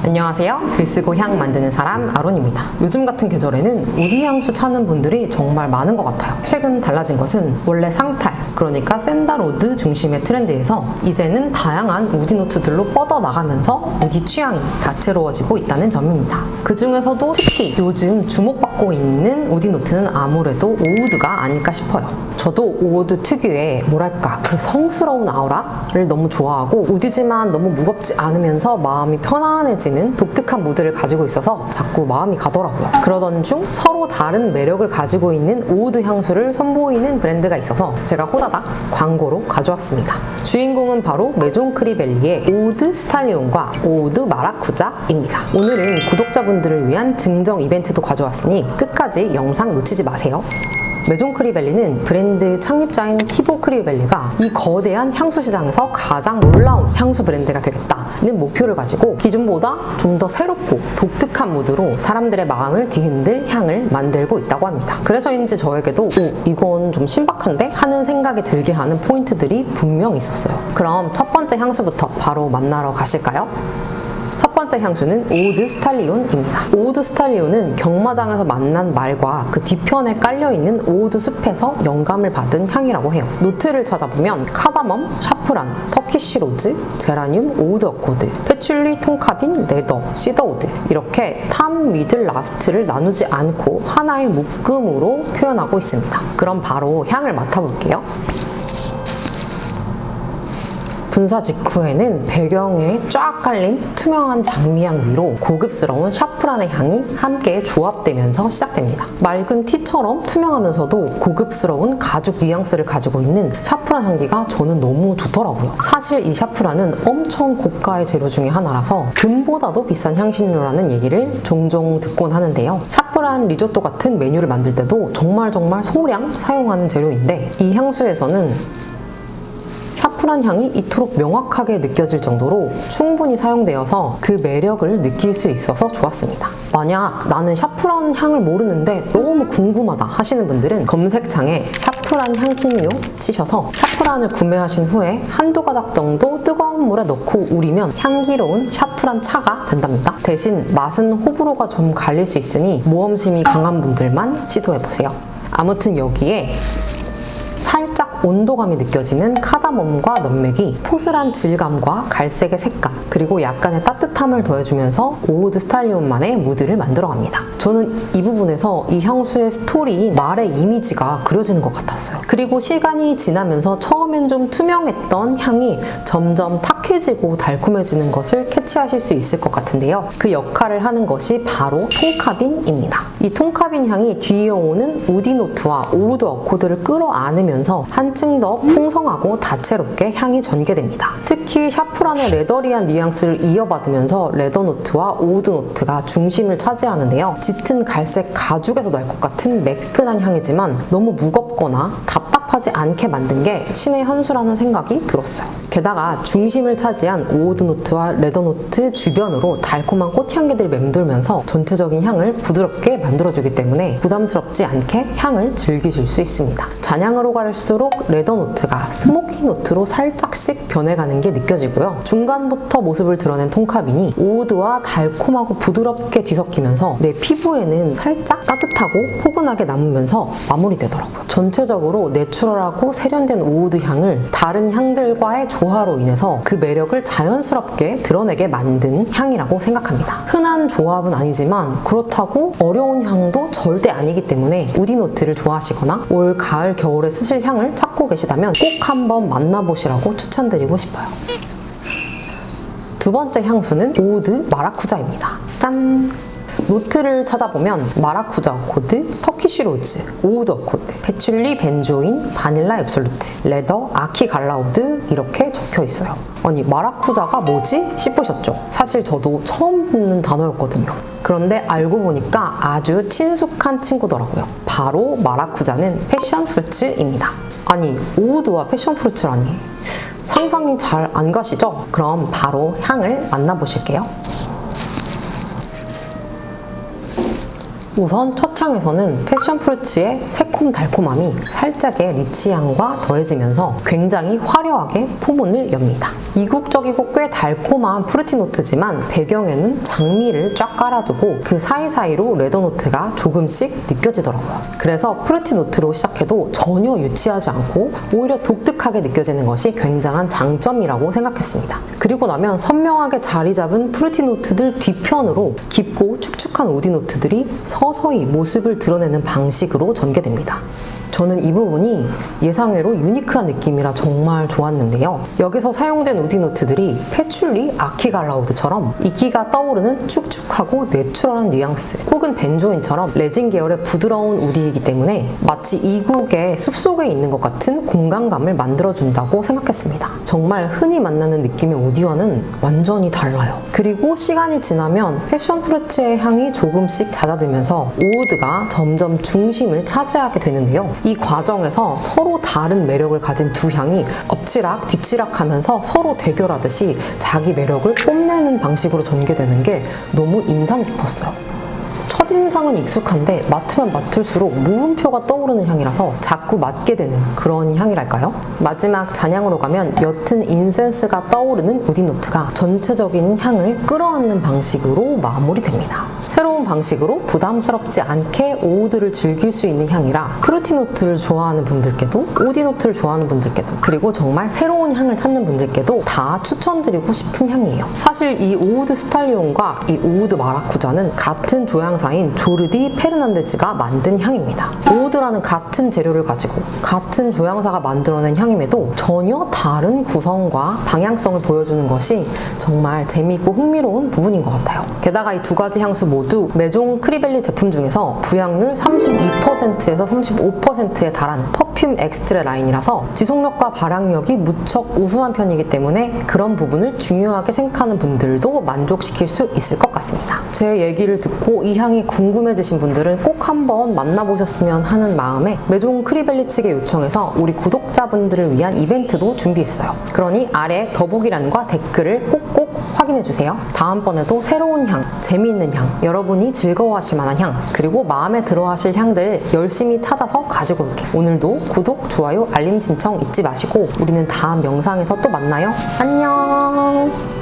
안녕하세요. 글쓰고 향 만드는 사람 아론입니다. 요즘 같은 계절에는 우디 향수 찾는 분들이 정말 많은 것 같아요. 최근 달라진 것은 원래 상탈, 그러니까 샌달우드 중심의 트렌드에서 이제는 다양한 우디 노트들로 뻗어나가면서 우디 취향이 다채로워지고 있다는 점입니다. 그 중에서도 특히 요즘 주목받고 있는 우디 노트는 아무래도 오우드가 아닐까 싶어요. 저도 오우드 특유의 뭐랄까 그 성스러운 아우라를 너무 좋아하고 우디지만 너무 무겁지 않으면서 마음이 편안해지는 독특한 무드를 가지고 있어서 자꾸 마음이 가더라고요. 그러던 중 서로 다른 매력을 가지고 있는 오우드 향수를 선보이는 브랜드가 있어서 제가 호다닥 광고로 가져왔습니다. 주인공은 바로 메종 크리벨리의 오우드 스탈리온과 오우드 마라쿠자입니다. 오늘은 구독자분들을 위한 증정 이벤트도 가져왔으니 끝까지 영상 놓치지 마세요. 메종 크리벨리는 브랜드 창립자인 티보 크리벨리가 이 거대한 향수 시장에서 가장 놀라운 향수 브랜드가 되겠다는 목표를 가지고 기존보다 좀 더 새롭고 독특한 무드로 사람들의 마음을 뒤흔들 향을 만들고 있다고 합니다. 그래서인지 저에게도 이건 좀 신박한데? 하는 생각이 들게 하는 포인트들이 분명 있었어요. 그럼 첫 번째 향수부터 바로 만나러 가실까요? 첫 번째 향수는 오우드 스탈리온입니다. 오우드 스탈리온은 경마장에서 만난 말과 그 뒤편에 깔려있는 오우드 숲에서 영감을 받은 향이라고 해요. 노트를 찾아보면 카다멈, 샤프란, 터키시 로즈, 제라늄, 오우드 어코드, 패출리, 톤카빈, 레더, 시더우드 이렇게 탑, 미들, 라스트를 나누지 않고 하나의 묶음으로 표현하고 있습니다. 그럼 바로 향을 맡아볼게요. 분사 직후에는 배경에 쫙 깔린 투명한 장미향 위로 고급스러운 샤프란의 향이 함께 조합되면서 시작됩니다. 맑은 티처럼 투명하면서도 고급스러운 가죽 뉘앙스를 가지고 있는 샤프란 향기가 저는 너무 좋더라고요. 사실 이 샤프란은 엄청 고가의 재료 중에 하나라서 금보다도 비싼 향신료라는 얘기를 종종 듣곤 하는데요. 샤프란 리조또 같은 메뉴를 만들 때도 정말 소량 사용하는 재료인데 이 향수에서는 샤프란 향이 이토록 명확하게 느껴질 정도로 충분히 사용되어서 그 매력을 느낄 수 있어서 좋았습니다. 만약 나는 샤프란 향을 모르는데 너무 궁금하다 하시는 분들은 검색창에 샤프란 향신료 치셔서 샤프란을 구매하신 후에 한두 가닥 정도 뜨거운 물에 넣고 우리면 향기로운 샤프란 차가 된답니다. 대신 맛은 호불호가 좀 갈릴 수 있으니 모험심이 강한 분들만 시도해보세요. 아무튼 여기에 살짝 온도감이 느껴지는 카다멈과 넘맥이 포슬한 질감과 갈색의 색감 그리고 약간의 따뜻함을 더해주면서 오우드 스탈리온만의 무드를 만들어갑니다. 저는 이 부분에서 이 향수의 스토리인 말의 이미지가 그려지는 것 같았어요. 그리고 시간이 지나면서 처음엔 좀 투명했던 향이 점점 탁해지고 달콤해지는 것을 캐치하실 수 있을 것 같은데요. 그 역할을 하는 것이 바로 톤카빈입니다. 이 톤카빈 향이 뒤에 오는 우디 노트와 오우드 어코드를 끌어안으면서 한층 더 풍성하고 다채롭게 향이 전개됩니다. 특히 샤프란의 레더리한 뉘앙스를 이어받으면서 레더 노트와 오우드 노트가 중심을 차지하는데요. 짙은 갈색 가죽에서 날 것 같은 매끈한 향이지만 너무 무겁거나 답답하지 않게 만든 게 신의 한 수라는 생각이 들었어요. 게다가 중심을 차지한 오우드 노트와 레더 노트 주변으로 달콤한 꽃향기들이 맴돌면서 전체적인 향을 부드럽게 만들어주기 때문에 부담스럽지 않게 향을 즐기실 수 있습니다. 잔향으로 갈수록 레더 노트가 스모키 노트로 살짝씩 변해가는 게 느껴지고요. 중간부터 모습을 드러낸 톤카빈이 오우드와 달콤하고 부드럽게 뒤섞이면서 내 피부에는 살짝 따뜻하고 포근하게 남으면서 마무리되더라고요. 전체적으로 내추럴하고 세련된 오우드 향을 다른 향들과의 조화로 인해서 그 매력을 자연스럽게 드러내게 만든 향이라고 생각합니다. 흔한 조합은 아니지만 그렇다고 어려운 향도 절대 아니기 때문에 우디 노트를 좋아하시거나 올 가을 겨울에 쓰실 향을 찾고 계시다면 꼭 한번 만나보시라고 추천드리고 싶어요. 두 번째 향수는 오우드 마라쿠자입니다. 짠! 노트를 찾아보면 마라쿠자 어코드, 터키시 로즈, 오우드 어코드, 패출리, 벤조인, 바닐라 앱솔루트, 레더, 아키 갈라우드 이렇게 적혀 있어요. 아니 마라쿠자가 뭐지? 싶으셨죠? 사실 저도 처음 듣는 단어였거든요. 그런데 알고 보니까 아주 친숙한 친구더라고요. 바로 마라쿠자는 패션 프루츠입니다. 아니 오우드와 패션 프루츠라니 상상이 잘 안 가시죠? 그럼 바로 향을 만나보실게요. 우선 첫 향에서는 패션프루츠의 새콤달콤함이 살짝의 리치향과 더해지면서 굉장히 화려하게 포문을 엽니다. 이국적이고 꽤 달콤한 프루티 노트지만 배경에는 장미를 쫙 깔아두고 그 사이사이로 레더 노트가 조금씩 느껴지더라고요. 그래서 프루티 노트로 시작해도 전혀 유치하지 않고 오히려 독특하게 느껴지는 것이 굉장한 장점이라고 생각했습니다. 그리고 나면 선명하게 자리 잡은 프루티 노트들 뒤편으로 깊고 축축한 우디 노트들이 서서히 모습을 드러내는 방식으로 전개됩니다. 저는 이 부분이 예상외로 유니크한 느낌이라 정말 좋았는데요. 여기서 사용된 우디 노트들이 패출리 아키갈라우드처럼 이끼가 떠오르는 축축하고 내추럴한 뉘앙스, 혹은 벤조인처럼 레진 계열의 부드러운 우디이기 때문에 마치 이국의 숲속에 있는 것 같은 공간감을 만들어준다고 생각했습니다. 정말 흔히 만나는 느낌의 우디와는 완전히 달라요. 그리고 시간이 지나면 패션프루츠의 향이 조금씩 잦아들면서 오우드가 점점 중심을 차지하게 되는데요. 이 과정에서 서로 다른 매력을 가진 두 향이 엎치락 뒤치락 하면서 서로 대결하듯이 자기 매력을 뽐내는 방식으로 전개되는 게 너무 인상 깊었어요. 첫인상은 익숙한데 맡으면 맡을수록 무음표가 떠오르는 향이라서 자꾸 맡게 되는 그런 향이랄까요? 마지막 잔향으로 가면 옅은 인센스가 떠오르는 우디 노트가 전체적인 향을 끌어안는 방식으로 마무리됩니다. 새로운 방식으로 부담스럽지 않게 오우드를 즐길 수 있는 향이라 프루티 노트를 좋아하는 분들께도 우디 노트를 좋아하는 분들께도 그리고 정말 새로운 향을 찾는 분들께도 다 추천드리고 싶은 향이에요. 사실 이 오우드 스탈리온과 이 오우드 마라쿠자는 같은 조향사인 조르디 페르난데즈가 만든 향입니다. 오우드라는 같은 재료를 가지고 같은 조향사가 만들어낸 향임에도 전혀 다른 구성과 방향성을 보여주는 것이 정말 재미있고 흥미로운 부분인 것 같아요. 게다가 이 두 가지 향수 모두 메종 크리벨리 제품 중에서 부향률 32%에서 35%에 달하는 퍼퓸 엑스트레 라인이라서 지속력과 발향력이 무척 우수한 편이기 때문에 그런 부분을 중요하게 생각하는 분들도 만족시킬 수 있을 것 같습니다. 제 얘기를 듣고 이 향이 궁금해지신 분들은 꼭 한번 만나보셨으면 하는 마음에 메종 크리벨리 측에 요청해서 우리 구독자분들을 위한 이벤트도 준비했어요. 그러니 아래 더보기란과 댓글을 꼭꼭 확인해주세요. 다음번에도 새로운 향, 재미있는 향, 여러분이 즐거워하실 만한 향, 그리고 마음에 들어 하실 향들 열심히 찾아서 가지고 올게요. 오늘도 구독, 좋아요, 알림 신청 잊지 마시고 우리는 다음 영상에서 또 만나요. 안녕!